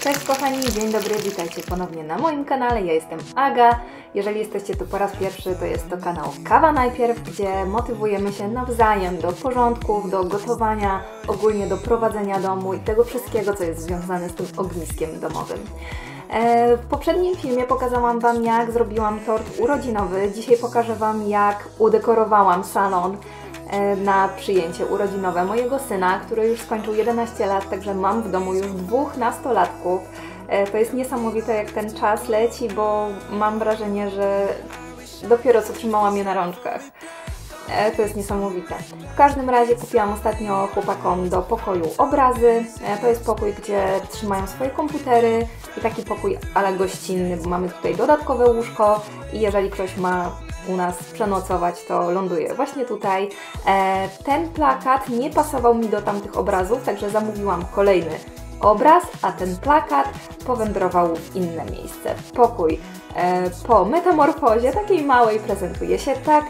Cześć kochani, dzień dobry, witajcie ponownie na moim kanale, ja jestem Aga. Jeżeli jesteście tu po raz pierwszy, to jest to kanał Kawa Najpierw, gdzie motywujemy się nawzajem do porządków, do gotowania, ogólnie do prowadzenia domu i tego wszystkiego, co jest związane z tym ogniskiem domowym. W poprzednim filmie pokazałam Wam, jak zrobiłam tort urodzinowy. Dzisiaj pokażę Wam, jak udekorowałam salon na przyjęcie urodzinowe mojego syna, który już skończył 11 lat, także mam w domu już 2 nastolatków. To jest niesamowite, jak ten czas leci, bo mam wrażenie, że dopiero co trzymałam je na rączkach. To jest niesamowite. W każdym razie kupiłam ostatnio chłopakom do pokoju obrazy. To jest pokój, gdzie trzymają swoje komputery i taki pokój ale gościnny, bo mamy tutaj dodatkowe łóżko i jeżeli ktoś ma u nas przenocować, to ląduje właśnie tutaj. Ten plakat nie pasował mi do tamtych obrazów, także zamówiłam kolejny obraz, a ten plakat powędrował w inne miejsce. Pokój po metamorfozie takiej małej prezentuje się tak.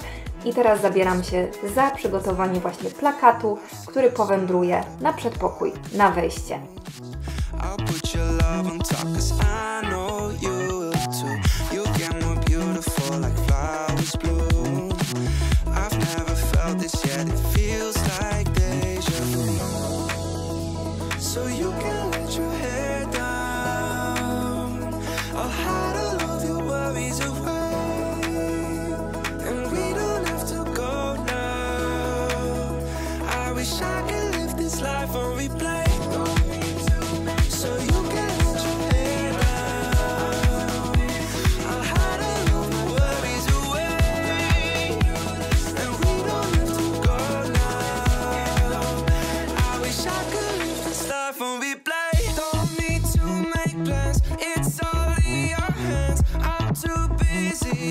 I teraz zabieram się za przygotowanie właśnie plakatu, który powędruje na przedpokój, na wejście.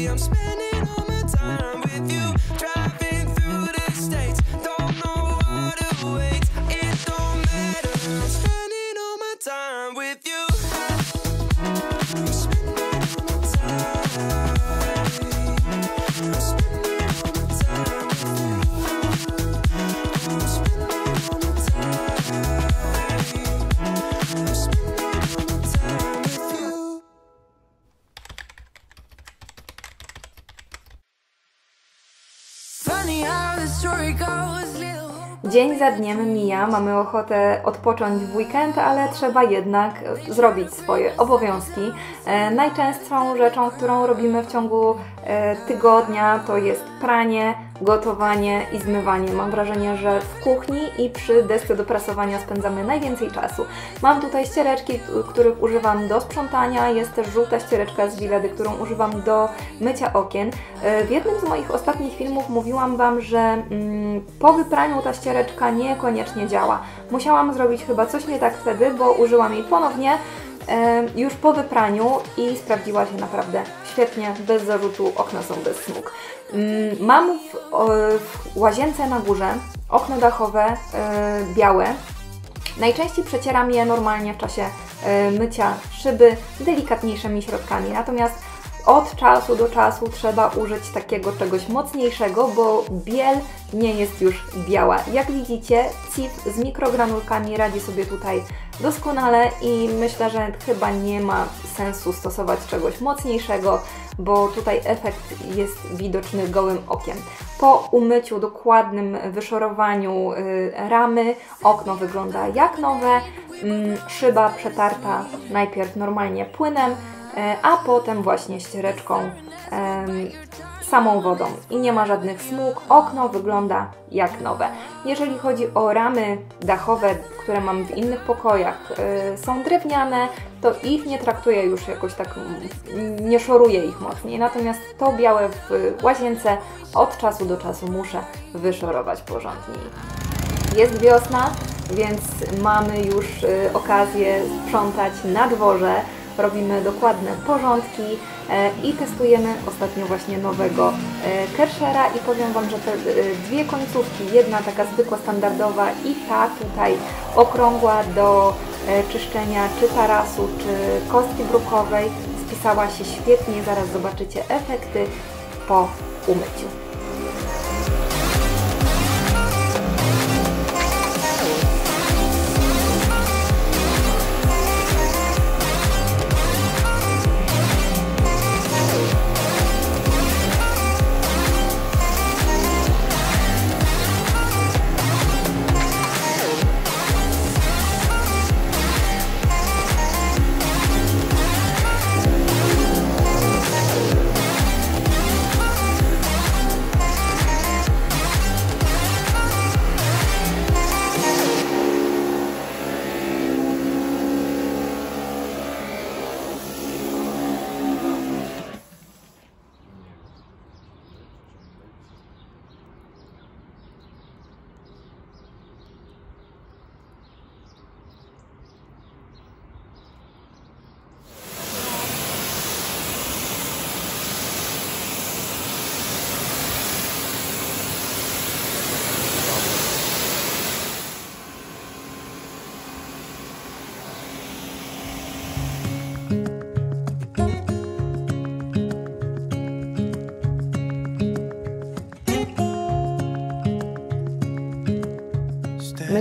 I'm spending all my time with you, driving through the states, don't know what awaits, it don't matter, I'm spending all my time with you. I'm spending all my time, I'm spending all my time with you, I'm spending all my time, I'm spending all my time with you. Dzień za dniem mija, mamy ochotę odpocząć w weekend, ale trzeba jednak zrobić swoje obowiązki. Najczęstszą rzeczą, którą robimy w ciągu tygodnia, to jest pranie, gotowanie i zmywanie. Mam wrażenie, że w kuchni i przy desce do prasowania spędzamy najwięcej czasu. Mam tutaj ściereczki, których używam do sprzątania, jest też żółta ściereczka z Viledy, którą używam do mycia okien. W jednym z moich ostatnich filmów mówiłam Wam, że po wypraniu ta ściereczka niekoniecznie działa. Musiałam zrobić chyba coś nie tak wtedy, bo użyłam jej ponownie już po wypraniu i sprawdziła się naprawdę świetnie, bez zarzutu, okna są bez smug. Mam w łazience na górze okno dachowe białe. Najczęściej przecieram je normalnie w czasie mycia szyby delikatniejszymi środkami, natomiast od czasu do czasu trzeba użyć takiego czegoś mocniejszego, bo biel nie jest już biała. Jak widzicie, CIF z mikrogranulkami radzi sobie tutaj doskonale i myślę, że chyba nie ma sensu stosować czegoś mocniejszego, bo tutaj efekt jest widoczny gołym okiem. Po umyciu, dokładnym wyszorowaniu ramy, okno wygląda jak nowe, szyba przetarta najpierw normalnie płynem, a potem właśnie ściereczką, samą wodą i nie ma żadnych smug, okno wygląda jak nowe. Jeżeli chodzi o ramy dachowe, które mam w innych pokojach, są drewniane, to ich nie traktuję już jakoś tak, nie szoruję ich mocniej, natomiast to białe w łazience od czasu do czasu muszę wyszorować porządniej. Jest wiosna, więc mamy już okazję sprzątać na dworze. Robimy dokładne porządki i testujemy ostatnio właśnie nowego Kärchera i powiem Wam, że te dwie końcówki, jedna taka zwykła, standardowa i ta tutaj okrągła do czyszczenia czy tarasu, czy kostki brukowej, spisała się świetnie, zaraz zobaczycie efekty po umyciu.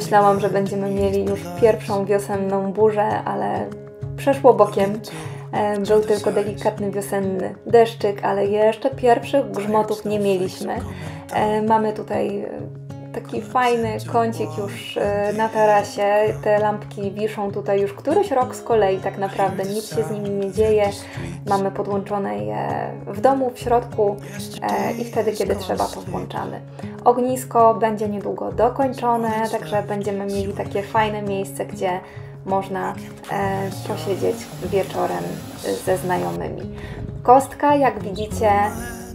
Myślałam, że będziemy mieli już pierwszą wiosenną burzę, ale przeszło bokiem. Był tylko delikatny wiosenny deszczyk, ale jeszcze pierwszych grzmotów nie mieliśmy. Mamy tutaj taki fajny kącik już na tarasie. Te lampki wiszą tutaj już któryś rok z kolei tak naprawdę. Nic się z nimi nie dzieje. Mamy podłączone je w domu, w środku i wtedy, kiedy trzeba, to włączamy. Ognisko będzie niedługo dokończone, także będziemy mieli takie fajne miejsce, gdzie można posiedzieć wieczorem ze znajomymi. Kostka, jak widzicie,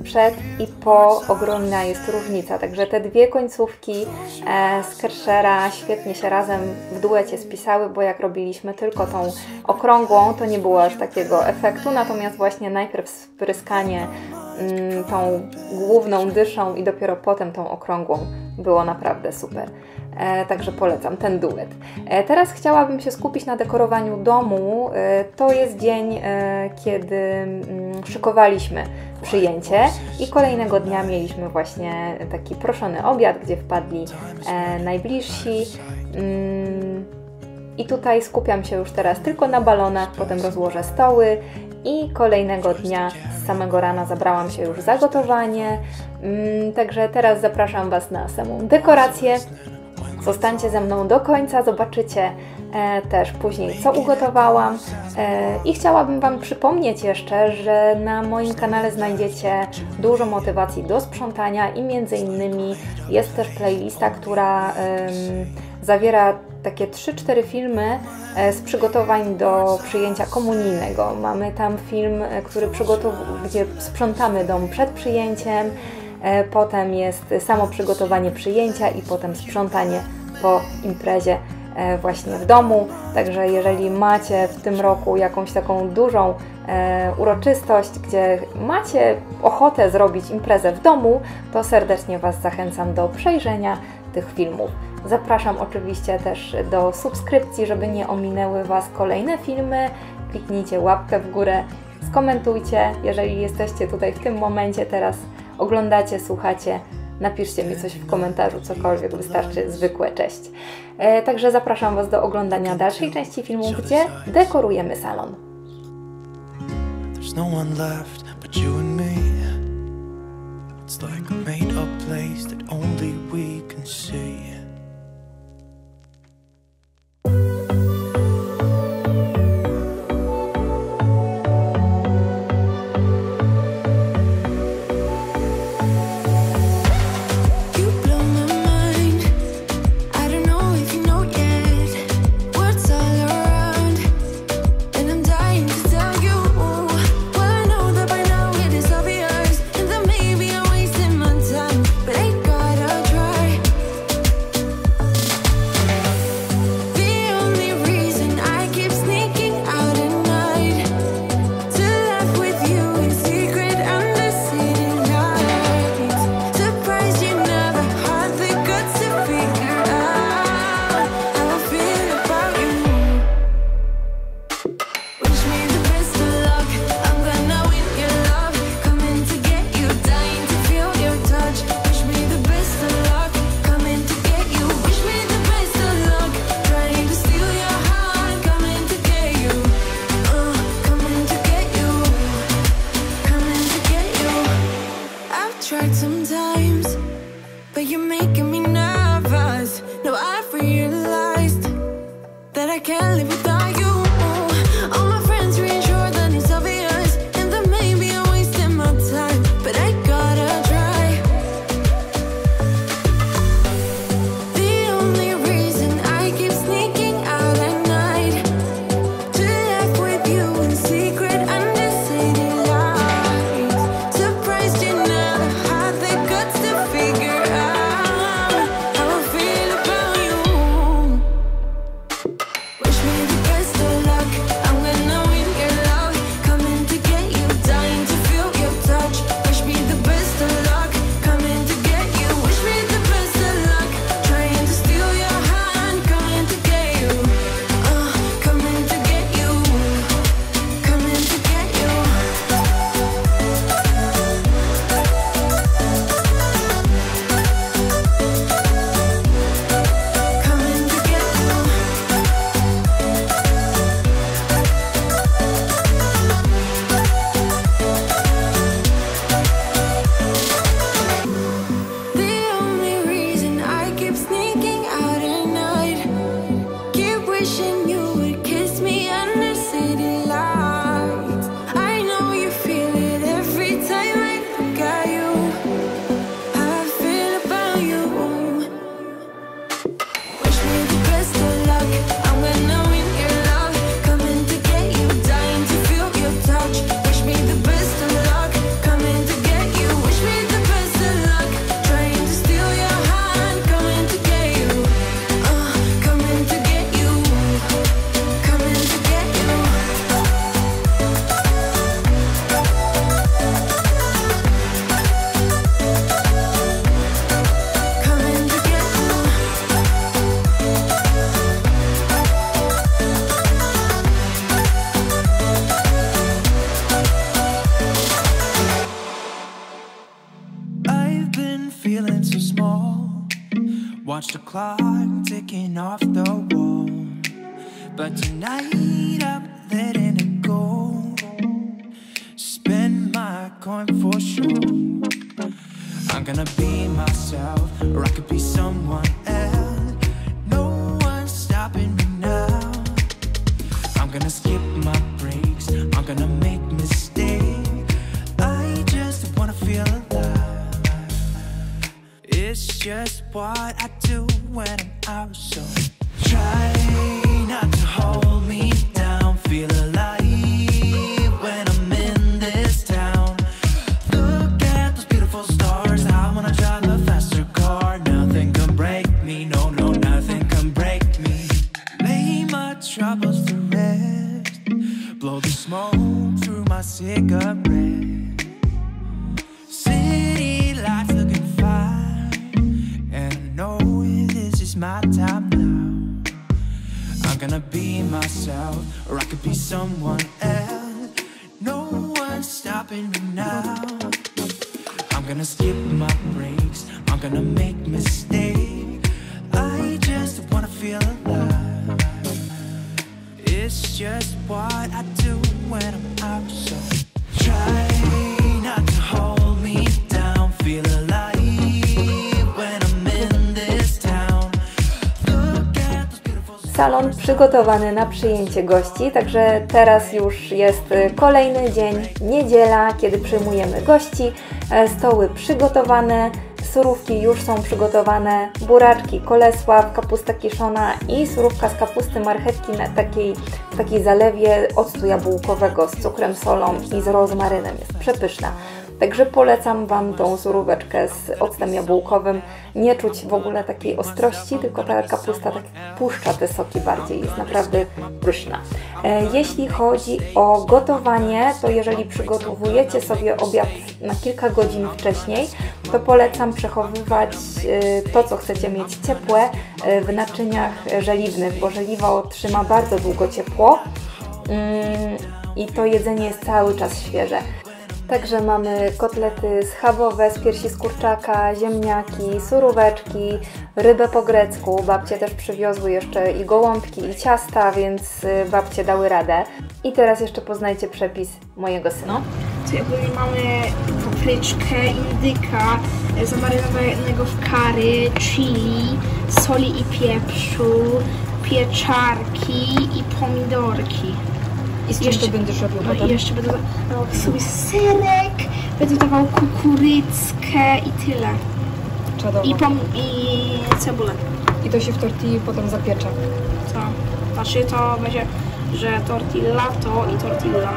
przed i po ogromna jest różnica, także te dwie końcówki z Kärchera świetnie się razem w duecie spisały, bo jak robiliśmy tylko tą okrągłą, to nie było aż takiego efektu, natomiast właśnie najpierw spryskanie tą główną dyszą i dopiero potem tą okrągłą było naprawdę super. Także polecam ten duet. Teraz chciałabym się skupić na dekorowaniu domu. To jest dzień, kiedy szykowaliśmy przyjęcie i kolejnego dnia mieliśmy właśnie taki proszony obiad, gdzie wpadli najbliżsi. I tutaj skupiam się już teraz tylko na balonach, potem rozłożę stoły i kolejnego dnia z samego rana zabrałam się już za gotowanie. Także teraz zapraszam Was na samą dekorację. Zostańcie ze mną do końca, zobaczycie też później, co ugotowałam. I chciałabym Wam przypomnieć jeszcze, że na moim kanale znajdziecie dużo motywacji do sprzątania i między innymi jest też playlista, która zawiera takie 3-4 filmy z przygotowań do przyjęcia komunijnego. Mamy tam film, gdzie sprzątamy dom przed przyjęciem, potem jest samo przygotowanie przyjęcia i potem sprzątanie po imprezie właśnie w domu. Także jeżeli macie w tym roku jakąś taką dużą uroczystość, gdzie macie ochotę zrobić imprezę w domu, to serdecznie Was zachęcam do przejrzenia tych filmów. Zapraszam oczywiście też do subskrypcji, żeby nie ominęły Was kolejne filmy. Kliknijcie łapkę w górę, skomentujcie, jeżeli jesteście tutaj w tym momencie, teraz oglądacie, słuchacie, napiszcie mi coś w komentarzu, cokolwiek, wystarczy zwykłe cześć. Także zapraszam Was do oglądania dalszej części filmu, gdzie dekorujemy salon. There's no one left but you and me. It's like a made up place that only we can see. Wish me the watch the clock ticking off the wall. But tonight I'm letting it go. Spend my coin for sure. I'm gonna be myself, or I could be someone else. No one's stopping me now. I'm gonna skip my breaks, I'm gonna make mistakes. I just wanna feel alive. It's just what I do when I'm out, so try not to hold me down. Feel alive when I'm in this town. Look at those beautiful stars. I wanna drive a faster car. Nothing can break me, no, no, nothing can break me. Lay my troubles to rest. Blow the smoke through my cigarette. City lights looking fine, and I know this is my time now. I'm gonna be myself, or I could be someone else. No one's stopping me now. I'm gonna skip my breaks, I'm gonna make mistakes. I just wanna feel alive. It's just what I do when I'm out, so try not to hold me down. Feel alive when I'm in this town. Look at those beautiful Salon przygotowany na przyjęcie gości, także teraz już jest kolejny dzień, niedziela, kiedy przyjmujemy gości. Stoły przygotowane, surówki już są przygotowane, buraczki, kolesław, kapusta kiszona i surówka z kapusty marchewki na takiej zalewie octu jabłkowego z cukrem, solą i z rozmarynem. Jest przepyszna. Także polecam Wam tą suróweczkę z octem jabłkowym. Nie czuć w ogóle takiej ostrości, tylko ta kapusta tak puszcza te soki bardziej. Jest naprawdę pyszna. Jeśli chodzi o gotowanie, to jeżeli przygotowujecie sobie obiad na kilka godzin wcześniej, to polecam przechowywać to, co chcecie mieć ciepłe, w naczyniach żeliwnych, bo żeliwa otrzyma bardzo długo ciepło i to jedzenie jest cały czas świeże. Także mamy kotlety schabowe z piersi z kurczaka, ziemniaki, suróweczki, rybę po grecku. Babcie też przywiozły jeszcze i gołąbki, i ciasta, więc babcie dały radę. I teraz jeszcze poznajcie przepis mojego syna. Tutaj ogólnie mamy papryczkę, indyka, zamarynowanego w curry, chili, soli i pieprzu, pieczarki i pomidorki. I z czym to będziesz robił potem? Jeszcze będę dawał sobie serek, będę dawał kukurydzkę i tyle. Czadowo. I cebulę. I to się w tortilli potem zapiecze. Co? Znaczy to będzie, że tortilla to i tortilla.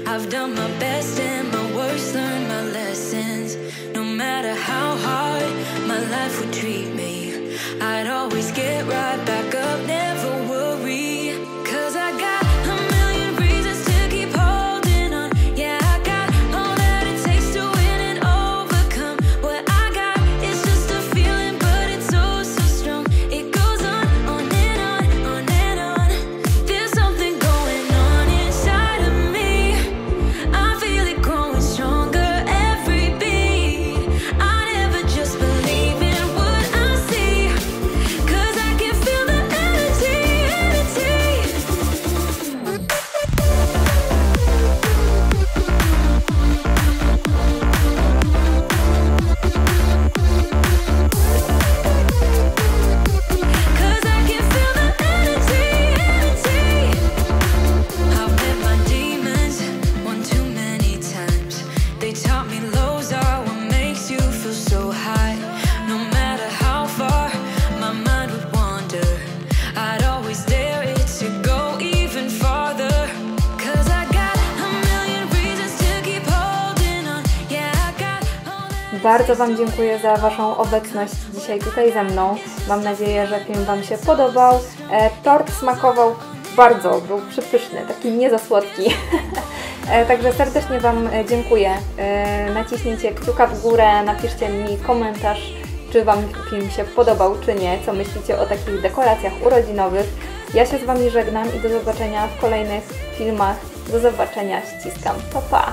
I've done my best and my worst, learned my lessons. No matter how hard my life would treat me, I'd always get right back up, never worry. 'Cause I got a million reasons to keep holding on. Yeah, I got all that it takes to win and overcome. What I got is just a feeling, but it's oh so strong. It goes on and on, on and on. There's something going on inside of me. I feel it growing stronger every beat. I never just believe in what I see, 'cause I can feel the energy, energy. Cause I can feel the energy, energy. I've met my demons one too many times. They taught me lows are what makes you feel so high. No matter how far my mind would wander, I'd always dare it to go even farther. 'Cause I got a million reasons to keep holding on. Yeah, I got all that. Bardzo Wam dziękuję za Waszą obecność dzisiaj tutaj ze mną. Mam nadzieję, że film Wam się podobał. Tort smakował bardzo, był przepyszny, taki nie za słodki. Także serdecznie Wam dziękuję. Naciśnijcie kciuka w górę, napiszcie mi komentarz, czy Wam film się podobał, czy nie, co myślicie o takich dekoracjach urodzinowych. Ja się z Wami żegnam i do zobaczenia w kolejnych filmach. Do zobaczenia, ściskam, pa pa!